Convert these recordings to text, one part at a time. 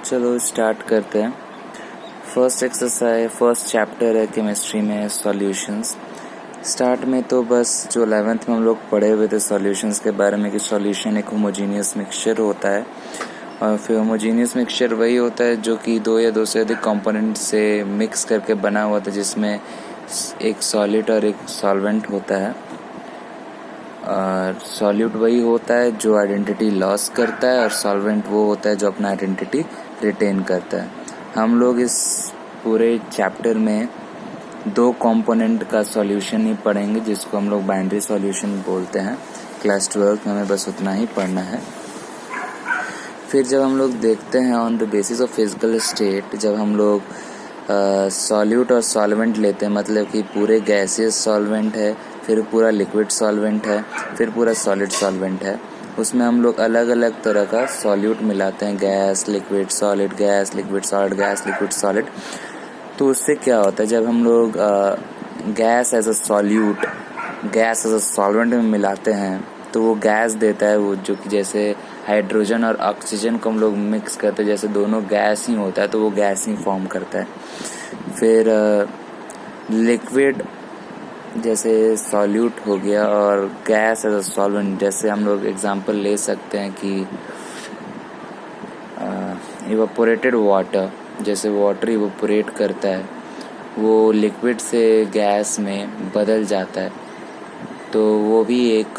चलो स्टार्ट करते हैं। फर्स्ट चैप्टर है केमिस्ट्री में सॉल्यूशंस। स्टार्ट में तो बस जो 11th में हम लोग पढ़े हुए थे सॉल्यूशंस के बारे में कि सॉल्यूशन एक होमोजीनियस मिक्सचर होता है और फिर होमोजीनियस मिक्सचर वही होता है जो कि दो या दो से अधिक कंपोनेंट से मिक्स करके बना हुआ था, जिसमें एक सॉलिड और एक सॉल्वेंट होता है। और सॉल्यूट वही होता है जो आइडेंटिटी लॉस करता है और सॉल्वेंट वो होता है जो अपना आइडेंटिटी रिटेन करता है। हम लोग इस पूरे चैप्टर में दो कंपोनेंट का सॉल्यूशन ही पढ़ेंगे जिसको हम लोग बाइनरी सॉल्यूशन बोलते हैं। क्लास 12 में हमें बस उतना ही पढ़ना है। फिर जब हम लोग देखते हैं on the basis of physical state, जब हम लोग सॉल्यूट और सॉल्वेंट लेते हैं, मतलब कि पूरे गैसियस सॉल्वेंट है, फिर पूरा लिक्विड सॉल्वेंट है, फिर पूरा सॉलिड सॉल्वेंट है, उसमें हम लोग अलग अलग तरह का सॉल्यूट मिलाते हैं, gas liquid solid, gas liquid solid, gas liquid solid. तो उससे क्या होता है, जब हम लोग gas as a solute gas as a solvent में मिलाते हैं तो वो गैस देता है, वो जो कि जैसे हाइड्रोजन और ऑक्सीजन को हम लोग मिक्स करते हैं, जैसे दोनों गैस ही होता है तो वो गैस ही फॉर्म करता है। फिर लिक्विड जैसे सॉल्यूट हो गया और गैस एज अ सॉल्वेंट, जैसे हम लोग एग्जांपल ले सकते हैं कि इवापोरेटेड वाटर, जैसे वाटर इवापोरेट करता है वो लिक्विड से गैस में बदल जाता है, तो वो भी एक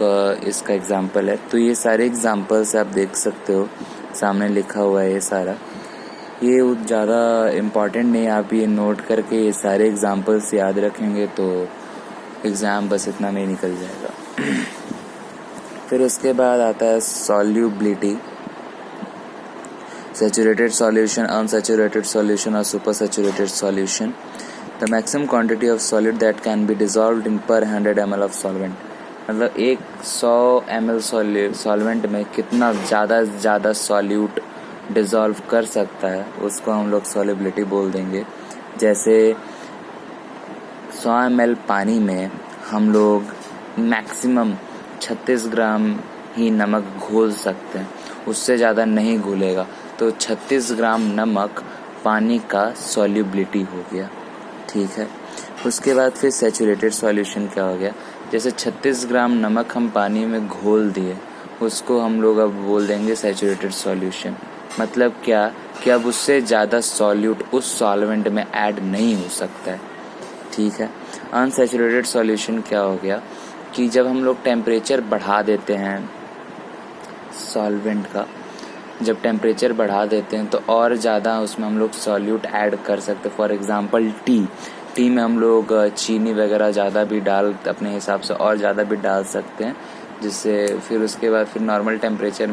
इसका एग्जांपल है। तो ये सारे एग्जांपल्स आप देख सकते हो, सामने लिखा हुआ है ये सारा। ये ज़्यादा इम्पॉर्टेंट नहीं, आप ये नोट करके ये सारे एग्जांपल्स याद रखेंगे तो एग्ज़ाम बस इतना में निकल जाएगा। फिर उसके बाद आता है solubility, saturated solution, unsaturated solution और super saturated solution. The maximum quantity of solid that can be dissolved in per 100 ml of solvent, मतलब 100 ml सॉल्वेंट में कितना ज़्यादा सॉल्यूट डिजॉल्व कर सकता है उसको हम लोग सॉल्युबिलिटी बोल देंगे। जैसे 100 ml पानी में हम लोग मैक्सिमम 36 ग्राम ही नमक घोल सकते हैं, उससे ज़्यादा नहीं घुलेगा। तो 36 ग्राम नमक पानी का सॉल्युबिलिटी हो गया, ठीक है। उसके बाद फिर सैचुरेटेड सॉल्यूशन क्या हो गया, जैसे 36 ग्राम नमक हम पानी में घोल दिए, उसको हम लोग अब बोल देंगे सैचुरेटेड सॉल्यूशन। मतलब क्या कि अब उससे ज़्यादा सॉल्यूट उस सॉल्वेंट में ऐड नहीं हो सकता है, ठीक है। अनसैचुरेटेड सॉल्यूशन क्या हो गया कि जब हम लोग टेम्परेचर बढ़ा देते हैं सॉल्वेंट का, जब टेम्परेचर बढ़ा देते हैं तो और ज़्यादा उसमें हम लोग सॉल्यूट ऐड कर सकते हैं। फॉर एग्जांपल टी में हम लोग चीनी वगैरह ज़्यादा भी डाल अपने हिसाब से और ज़्यादा भी डाल सकते हैं, जिससे फिर उसके बाद फिर नॉर्मल टेम्परेचर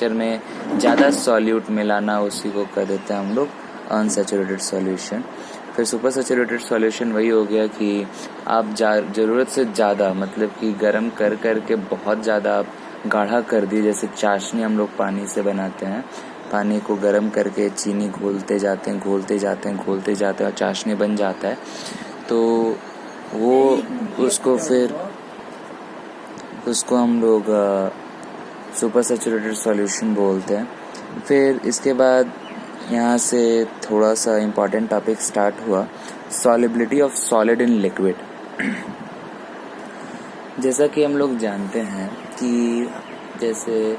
में ज़्यादा सॉल्यूट मिलाना, उसी को कर देते हैं हम लोग अनसैचुरेटेड सॉल्यूशन। फिर सुपर सैचुरेटेड सॉल्यूशन वही हो गया कि आप ज़रूरत से ज़्यादा, मतलब कि गर्म कर के बहुत ज़्यादा आप गाढ़ा कर दिए, जैसे चाशनी हम लोग पानी से बनाते हैं, पानी को गर्म करके चीनी घोलते जाते हैं और चाशनी बन जाता है, तो वो उसको हम लोग सुपर सैचुरेटेड सॉल्यूशन बोलते हैं। फिर इसके बाद यहाँ से थोड़ा सा इम्पॉर्टेंट टॉपिक स्टार्ट हुआ, solubility of solid in liquid. जैसा कि हम लोग जानते हैं कि जैसे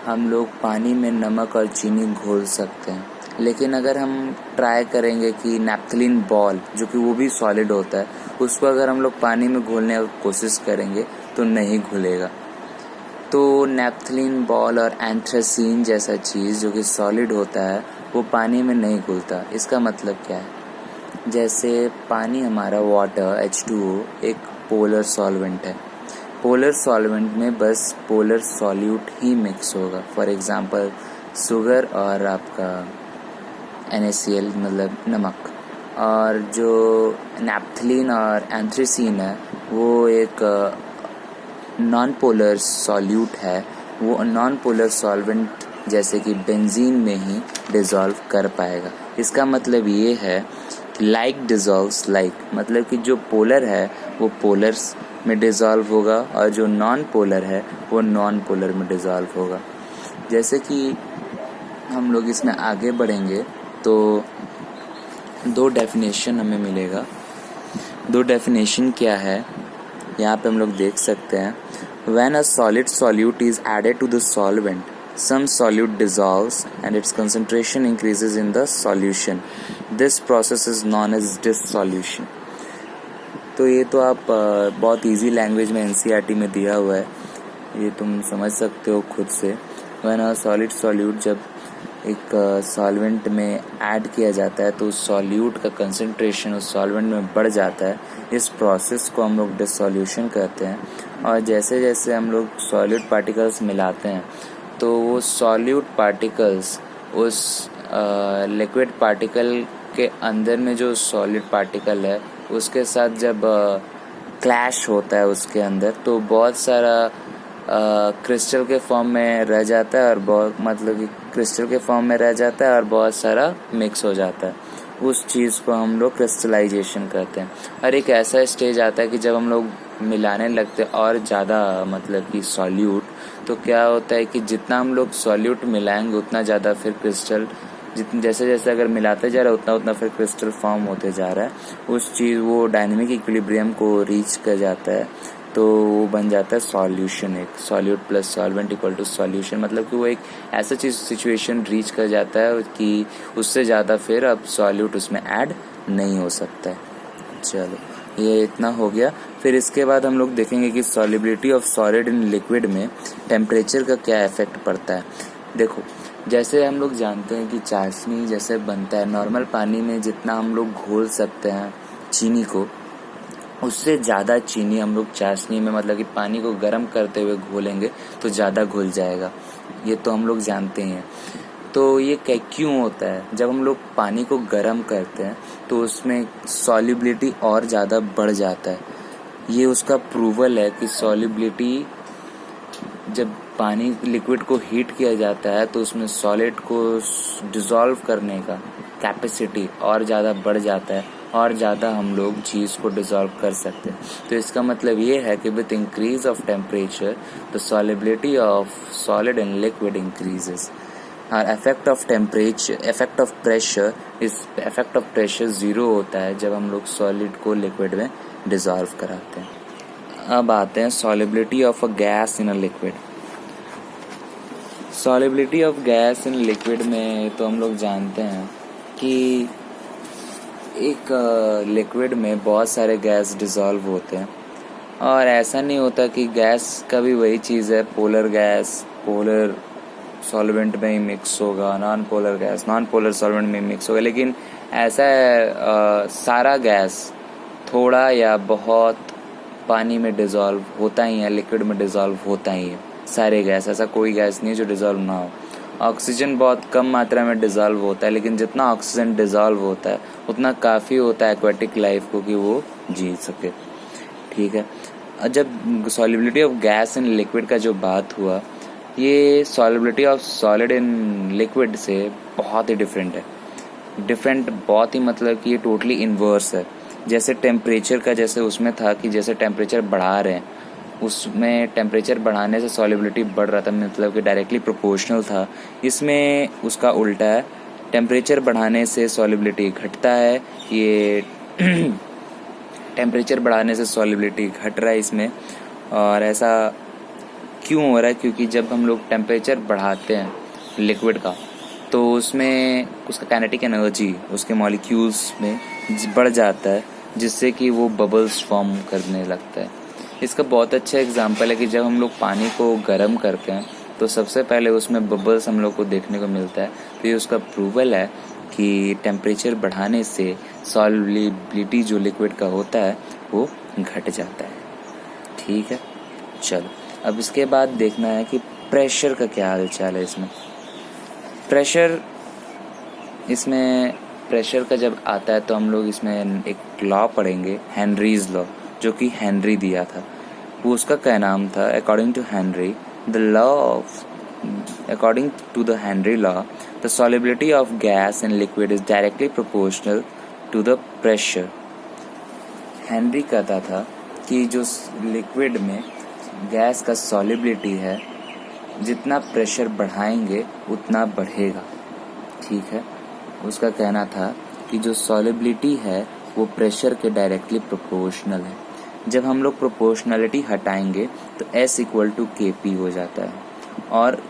हम लोग पानी में नमक और चीनी घोल सकते हैं, लेकिन अगर हम ट्राई करेंगे कि नैप्थलीन बॉल, जो कि वो भी सॉलिड होता है, उसको अगर हम लोग पानी में घोलने की कोशिश करेंगे तो नहीं घुलेगा। तो नैप्थलीन बॉल और एंथ्रेसीन जैसा चीज़ जो कि सॉलिड होता है वो पानी में नहीं घुलता। इसका मतलब क्या है, जैसे पानी हमारा वाटर H2O एक पोलर सॉल्वेंट है, पोलर सॉल्वेंट में बस पोलर सॉल्यूट ही मिक्स होगा। फॉर एग्जांपल शुगर और आपका NaCl मतलब नमक, और जो नैप्थलीन और एंथ्रेसीन है वो एक नॉन पोलर सॉल्यूट है, वो नॉन पोलर सॉल्वेंट जैसे कि बेंजीन में ही डिज़ोल्व कर पाएगा। इसका मतलब ये है लाइक डिज़ोल्व्स लाइक, मतलब कि जो पोलर है वो पोलर्स में डिज़ोल्व होगा और जो नॉन पोलर है वो नॉन पोलर में डिज़ोल्व होगा। जैसे कि हम लोग इसमें आगे बढ़ेंगे तो दो डेफिनेशन हमें मिलेगा। दो डेफिनेशन क्या है यहाँ पे हम लोग देख सकते हैं। When a solid solute is added to the solvent, some solute dissolves and its concentration increases in the solution. This process is known as dissolution. तो ये तो आप बहुत इजी लैंग्वेज में NCERT में दिया हुआ है, ये तुम समझ सकते हो खुद से। When a solid solute जब एक सॉल्वेंट में ऐड किया जाता है तो उस सॉल्यूट का कंसंट्रेशन उस सॉल्वेंट में बढ़ जाता है। इस प्रोसेस को हम लोग डिसोल्यूशन कहते हैं। और जैसे जैसे हम लोग सॉल्यूट पार्टिकल्स मिलाते हैं तो वो सॉल्यूट पार्टिकल्स उस लिक्विड पार्टिकल के अंदर में जो सॉलिड पार्टिकल है उसके साथ जब क्लैश होता है उसके अंदर तो बहुत सारा क्रिस्टल के फॉर्म में रह जाता है और बहुत मतलब कि क्रिस्टल के फॉर्म में रह जाता है और बहुत सारा मिक्स हो जाता है। उस चीज़ को हम लोग क्रिस्टलाइजेशन कहते हैं। और एक ऐसा स्टेज आता है कि जब हम लोग मिलाने लगते हैं और ज़्यादा मतलब कि सॉल्यूट, तो क्या होता है कि जितना हम लोग सॉल्यूट मिलाएंगे उतना ज़्यादा फिर क्रिस्टल जैसे जैसे अगर मिलाते जा रहा है उतना उतना फिर क्रिस्टल फॉर्म होते जा रहा है। उस चीज़ वो डायनेमिक इक्विलिब्रियम को रीच कर जाता है तो वो बन जाता है सॉल्यूशन। एक solute plus solvent equal to solution, मतलब कि वो एक ऐसा चीज़ सिचुएशन रीच कर जाता है कि उससे ज़्यादा फिर अब सॉल्यूट उसमें ऐड नहीं हो सकता है। चलो ये इतना हो गया। फिर इसके बाद हम लोग देखेंगे कि solubility of solid in liquid में टेम्परेचर का क्या इफेक्ट पड़ता है। देखो जैसे हम लोग जानते हैं कि चाशनी जैसे बनता है नॉर्मल पानी में जितना हम लोग घोल सकते हैं चीनी को, उससे ज़्यादा चीनी हम लोग चाशनी में मतलब कि पानी को गर्म करते हुए घोलेंगे तो ज़्यादा घुल जाएगा। ये तो हम लोग जानते हैं। तो ये क्यों होता है? जब हम लोग पानी को गर्म करते हैं तो उसमें सॉल्युबिलिटी और ज़्यादा बढ़ जाता है। ये उसका प्रूवल है कि सॉल्युबिलिटी जब पानी लिक्विड को हीट किया जाता है तो उसमें सॉलिड को डिसॉल्व करने का कैपेसिटी और ज़्यादा बढ़ जाता है और ज़्यादा हम लोग चीज़ को डिसॉल्व कर सकते हैं। तो इसका मतलब ये है कि with increase of temperature the solubility of solid in liquid increases. और इफेक्ट ऑफ प्रेशर ज़ीरो होता है जब हम लोग सॉलिड को लिक्विड में डिसॉल्व कराते हैं। अब आते हैं solubility of a gas in a liquid. Solubility of gas in liquid में तो हम लोग जानते हैं कि एक लिक्विड में बहुत सारे गैस डिसॉल्व होते हैं। और ऐसा नहीं होता कि गैस का भी वही चीज़ है, पोलर गैस पोलर सॉल्वेंट में ही मिक्स होगा, non polar gas non polar solvent में मिक्स होगा। लेकिन ऐसा है सारा गैस थोड़ा या बहुत पानी में डिसॉल्व होता ही है, लिक्विड में डिसॉल्व होता ही है सारे गैस। ऐसा कोई गैस नहीं है जो डिसॉल्व ना हो। ऑक्सीजन बहुत कम मात्रा में डिसॉल्व होता है, लेकिन जितना ऑक्सीजन डिसॉल्व होता है उतना काफ़ी होता है एक्वेटिक लाइफ को कि वो जी सके। ठीक है। जब solubility of gas in liquid का जो बात हुआ, ये solubility of solid in liquid से बहुत ही डिफरेंट बहुत ही मतलब कि ये टोटली इन्वर्स है। जैसे टेम्परेचर का जैसे उसमें था कि जैसे टेम्परेचर बढ़ा रहे हैं उसमें टेम्परेचर बढ़ाने से सॉलिबिलिटी बढ़ रहा था, मतलब कि डायरेक्टली प्रोपोर्शनल था। इसमें उसका उल्टा है, टेम्परेचर बढ़ाने से सॉलिबिलिटी घटता है। ये टेम्परेचर बढ़ाने से सॉलिबिलिटी घट रहा है इसमें। और ऐसा क्यों हो रहा है? क्योंकि जब हम लोग टेम्परेचर बढ़ाते हैं लिक्विड का तो उसमें उसका काइनेटिक एनर्जी उसके मॉलिक्यूल्स में बढ़ जाता है, जिससे कि वो बबल्स फॉर्म करने लगता है। इसका बहुत अच्छा एग्जांपल है कि जब हम लोग पानी को गर्म करते हैं तो सबसे पहले उसमें बबल्स हम लोग को देखने को मिलता है। तो ये उसका प्रूवल है कि टेम्परेचर बढ़ाने से सॉल्युबिलिटी जो लिक्विड का होता है वो घट जाता है। ठीक है। चलो अब इसके बाद देखना है कि प्रेशर का क्या हाल चाल है। प्रेशर का जब आता है तो हम लोग इसमें एक लॉ पढ़ेंगे, हेनरीज लॉ, जो कि हेनरी दिया था। वो उसका क्या नाम था? According to the Henry law the solubility of gas in liquid is directly proportional to the pressure. Henry कहता था कि जो लिक्विड में गैस का सॉलिबिलिटी है जितना प्रेशर बढ़ाएंगे उतना बढ़ेगा। ठीक है। उसका कहना था कि जो सॉलिबिलिटी है वो प्रेशर के डायरेक्टली प्रोपोर्शनल है। जब हम लोग प्रोपोर्शनलिटी हटाएंगे तो S इक्वल टू KP हो जाता है। और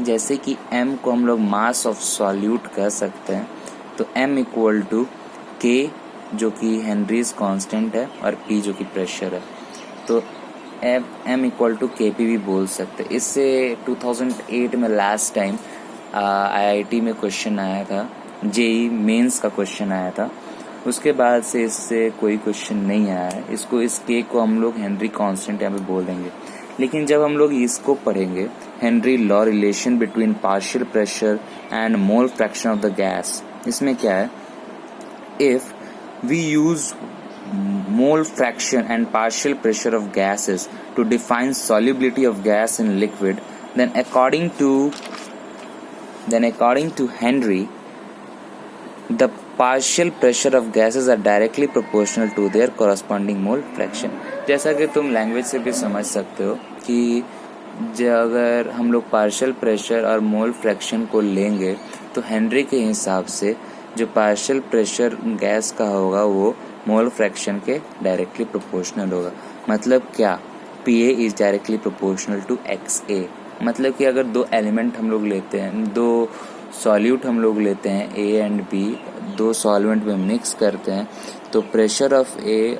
जैसे कि M को हम लोग मास ऑफ सॉल्यूट कह सकते हैं, तो M इक्वल टू K जो कि हेनरीज कांस्टेंट है और P जो कि प्रेशर है, तो M इक्वल टू KP भी बोल सकते हैं। इससे 2008 में लास्ट टाइम IIT में क्वेश्चन आया था, JEE मेंस का क्वेश्चन आया था। उसके बाद से इससे कोई क्वेश्चन नहीं आया है। इस K को हम लोग हेनरी कांस्टेंट यहाँ पे बोल देंगे। लेकिन जब हम लोग इसको पढ़ेंगे, Henry law relation between partial pressure and mole fraction of the gas, इसमें क्या है, if we use mole fraction and partial pressure of gases to define solubility of gas in liquid, then according to Henry, the partial pressure of gases are directly proportional to their corresponding mole fraction। जैसा कि तुम language से भी समझ सकते हो कि अगर हम लोग पार्शियल प्रेशर और मोल फ्रैक्शन को लेंगे तो हेनरी के हिसाब से जो पार्शियल प्रेशर गैस का होगा वो मोल फ्रैक्शन के डायरेक्टली प्रोपोर्शनल होगा। मतलब क्या, PA is directly proportional to XA। मतलब कि अगर दो एलिमेंट हम लोग लेते हैं, दो सॉल्यूट हम लोग लेते हैं A एंड B, दो सॉल्वेंट में मिक्स करते हैं, तो प्रेशर ऑफ A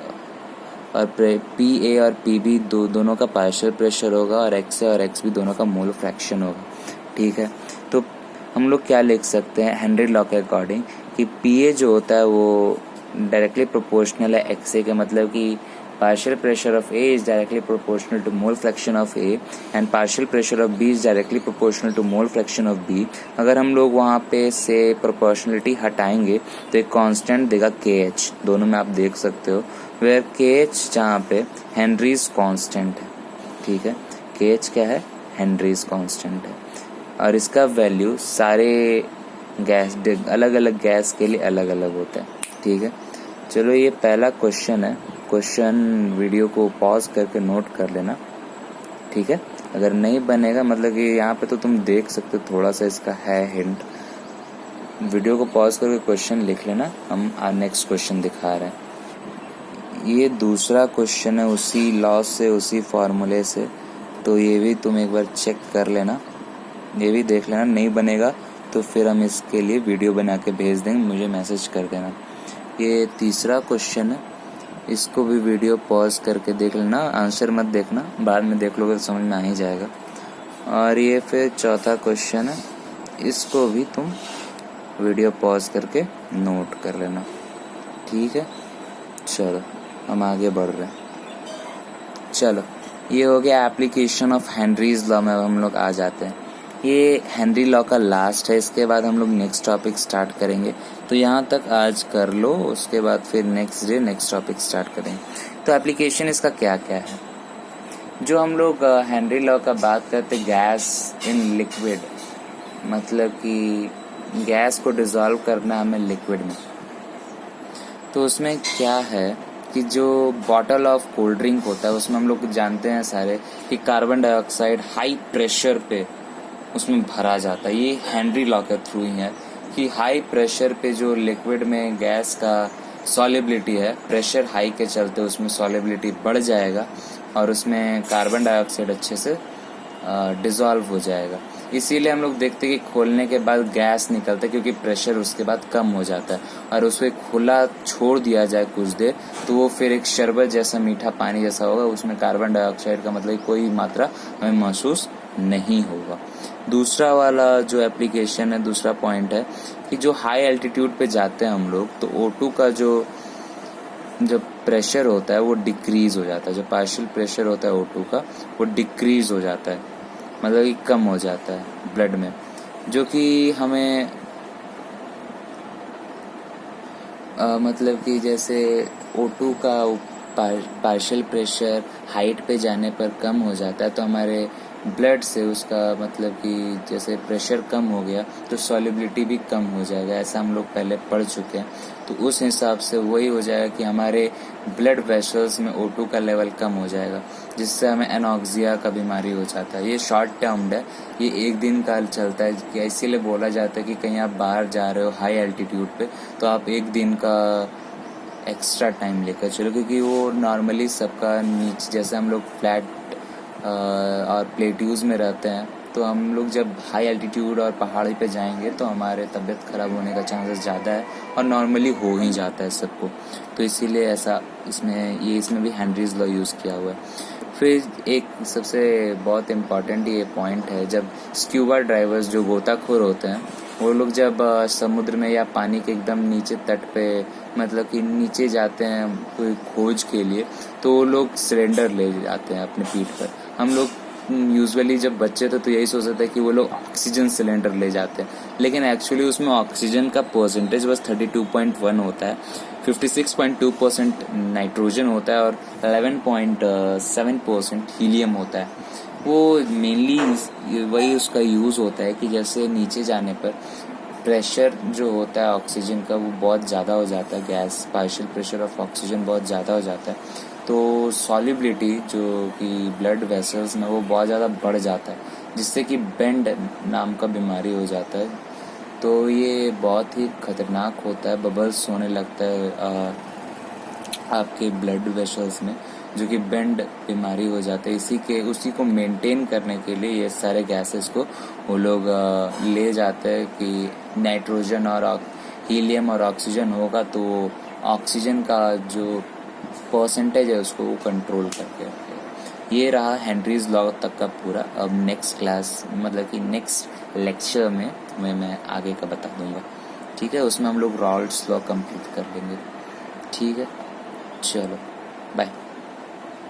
और PA और PB दोनों का पार्शियल प्रेशर होगा और XA और XB दोनों का मोल फ्रैक्शन होगा। ठीक है, तो हम लोग क्या लिख सकते हैं हेनरी लॉ के अकॉर्डिंग कि PA जो होता है वो डायरेक्टली प्रोपोर्शनल है XA के। मतलब कि partial pressure of A is directly proportional to mole fraction of A and partial pressure of B is directly proportional to mole fraction of B। अगर हम लोग वहाँ पे से proportionality हटाएंगे तो एक constant देगा KH, दोनों में आप देख सकते हो, where KH जहाँ पे Henry's constant है। ठीक है, KH क्या है, Henry's constant है और इसका वैल्यू सारे गैस अलग अलग गैस के लिए अलग अलग होता है। ठीक है, चलो ये पहला क्वेश्चन है। क्वेश्चन वीडियो को पॉज करके नोट कर लेना। ठीक है, अगर नहीं बनेगा मतलब कि यहाँ पे तो तुम देख सकते हो, थोड़ा सा इसका है हिंट। वीडियो को पॉज करके क्वेश्चन लिख लेना। हम नेक्स्ट क्वेश्चन दिखा रहे हैं। ये दूसरा क्वेश्चन है उसी लॉ से, उसी फॉर्मूले से, तो ये भी तुम एक बार चेक कर लेना, ये भी देख लेना। नहीं बनेगा तो फिर हम इसके लिए वीडियो बना के भेज देंगे, मुझे मैसेज कर देना। ये तीसरा क्वेश्चन है, इसको भी वीडियो पॉज करके देख लेना, आंसर मत देखना, बाद में देख लोगे तो समझ में आ ही जाएगा। और ये फिर चौथा क्वेश्चन है, इसको भी तुम वीडियो पॉज करके नोट कर लेना। ठीक है, चलो हम आगे बढ़ रहे हैं। चलो ये हो गया एप्लीकेशन ऑफ हेनरीज लॉ में। हम लोग आ जाते हैं, ये हेनरी लॉ का लास्ट है, इसके बाद हम लोग नेक्स्ट टॉपिक स्टार्ट करेंगे। तो यहाँ तक आज कर लो, उसके बाद फिर next day next topic start करेंगे। तो एप्लीकेशन इसका क्या क्या है, जो हम लोग हेनरी लॉ का बात करते गैस इन लिक्विड, मतलब कि गैस को डिसॉल्व करना हमें लिक्विड में, तो उसमें क्या है कि जो बॉटल ऑफ कोल्ड ड्रिंक होता है उसमें हम लोग जानते हैं सारे कि कार्बन डाइऑक्साइड हाई प्रेशर पे उसमें भरा जाता है। ये हेनरी लॉ के थ्रू ही है कि हाई प्रेशर पे जो लिक्विड में गैस का सॉलिबिलिटी है, प्रेशर हाई के चलते उसमें सॉलिबिलिटी बढ़ जाएगा और उसमें कार्बन डाइऑक्साइड अच्छे से डिसॉल्व हो जाएगा। इसीलिए हम लोग देखते हैं कि खोलने के बाद गैस निकलता है, क्योंकि प्रेशर उसके बाद कम हो जाता है। और उसको खुला छोड़ दिया जाए कुछ देर तो वो फिर एक शरबत जैसा मीठा पानी जैसा होगा, उसमें कार्बन डाइऑक्साइड का मतलब कोई मात्रा हमें महसूस नहीं होगा। दूसरा वाला जो एप्लीकेशन है, दूसरा पॉइंट है कि जो हाई एल्टीट्यूड पे जाते हैं हम लोग, तो O2 का जो प्रेशर होता है वो डिक्रीज हो जाता है। जो पार्शियल प्रेशर होता है O2 का वो डिक्रीज हो जाता है, मतलब कि कम हो जाता है ब्लड में, जो कि हमें मतलब कि जैसे O2 का पार्शियल प्रेशर हाइट पे जाने पर कम हो जाता है तो हमारे ब्लड से उसका मतलब कि जैसे प्रेशर कम हो गया तो सॉल्युबिलिटी भी कम हो जाएगा, ऐसा हम लोग पहले पढ़ चुके हैं। तो उस हिसाब से वही हो जाएगा कि हमारे ब्लड वेसल्स में O2 का लेवल कम हो जाएगा, जिससे हमें एनॉक्सिया का बीमारी हो जाता है। ये शॉर्ट टर्म्ड है, ये एक दिन का चलता है कि इसीलिए बोला जाता है कि कहीं आप बाहर जा रहे हो हाई एल्टीट्यूड पे तो आप एक दिन का एक्स्ट्रा टाइम लेकर चलो, क्योंकि वो नॉर्मली सबका नीचे जैसे हम लोग फ्लैट और प्लेट्यूज में रहते हैं, तो हम लोग जब हाई एल्टीट्यूड और पहाड़ी पे जाएंगे तो हमारे तबीयत ख़राब होने का चांसेस ज़्यादा है और नॉर्मली हो ही जाता है सबको। तो इसीलिए ऐसा इसमें भी हेनरीज लॉ यूज़ किया हुआ है। फिर एक सबसे बहुत इम्पॉर्टेंट ये पॉइंट है, जब स्क्यूबा ड्राइवर्स जो गोताखोर होते हैं वो लोग जब समुद्र में या पानी के एकदम नीचे तट पे मतलब कि नीचे जाते हैं कोई खोज के लिए, तो वो लोग सिलेंडर ले जाते हैं अपने पीठ पर। हम लोग यूजुअली जब बच्चे थे तो यही सोचते थे कि वो लोग ऑक्सीजन सिलेंडर ले जाते हैं, लेकिन एक्चुअली उसमें ऑक्सीजन का परसेंटेज बस 32.1 होता है, 56.2% नाइट्रोजन होता है और 11.7% हीलियम होता है। वो मेनली वही उसका यूज़ होता है कि जैसे नीचे जाने पर प्रेशर जो होता है ऑक्सीजन का वो बहुत ज़्यादा हो जाता है, gas partial pressure of oxygen बहुत ज़्यादा हो जाता है, तो सॉल्युबिलिटी जो कि ब्लड वेसल्स में वो बहुत ज़्यादा बढ़ जाता है, जिससे कि बेंड नाम का बीमारी हो जाता है। तो ये बहुत ही खतरनाक होता है, बबल्स होने लगता है आपके ब्लड वेसल्स में, जो कि बेंड बीमारी हो जाता है। उसी को मेंटेन करने के लिए ये सारे गैसेस को वो लोग ले जाते हैं कि नाइट्रोजन और हीलियम और ऑक्सीजन होगा तो ऑक्सीजन का जो परसेंटेज है उसको वो कंट्रोल करके रखेगा। ये रहा हेनरीज लॉ तक का पूरा। अब नेक्स्ट क्लास मतलब कि नेक्स्ट लेक्चर में मैं आगे का बता दूंगा, ठीक है। उसमें हम लोग रॉल्ड्स लॉ कंप्लीट कर लेंगे, ठीक है। चलो बाय।